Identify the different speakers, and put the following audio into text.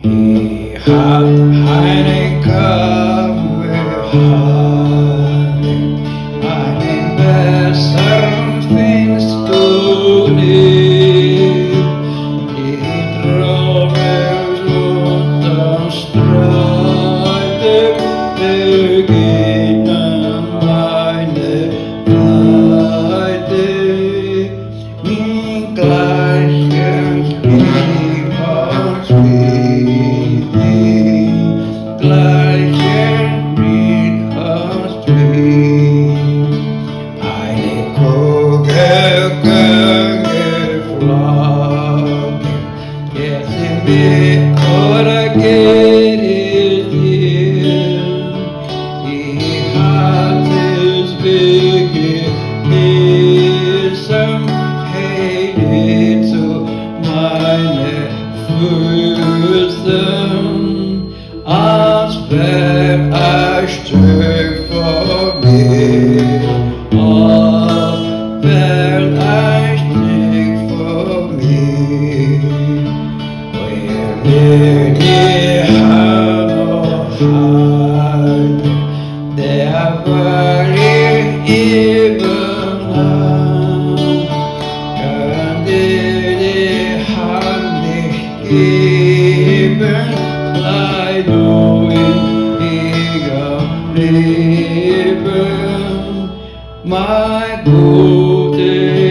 Speaker 1: Ich hab einen Kaffee, einen besseren findest du nicht. Die Träume unterm Streiten beginnen meine Seite. Mein gleiches Lieb aus Frieden, gleiches Lied aus Frieden. Eine Kugel geflogen, jetzt sind wir oder geht es dir? Ich hatte es vergessen, hey, zu meine Füßen, als wär ein Stück von mir, als wär ein Stück von mir. Wir die Hand noch halten, der völlig eben an, kann dir die Hand nicht geben, bleib nur in ihrem Leben, mein gutes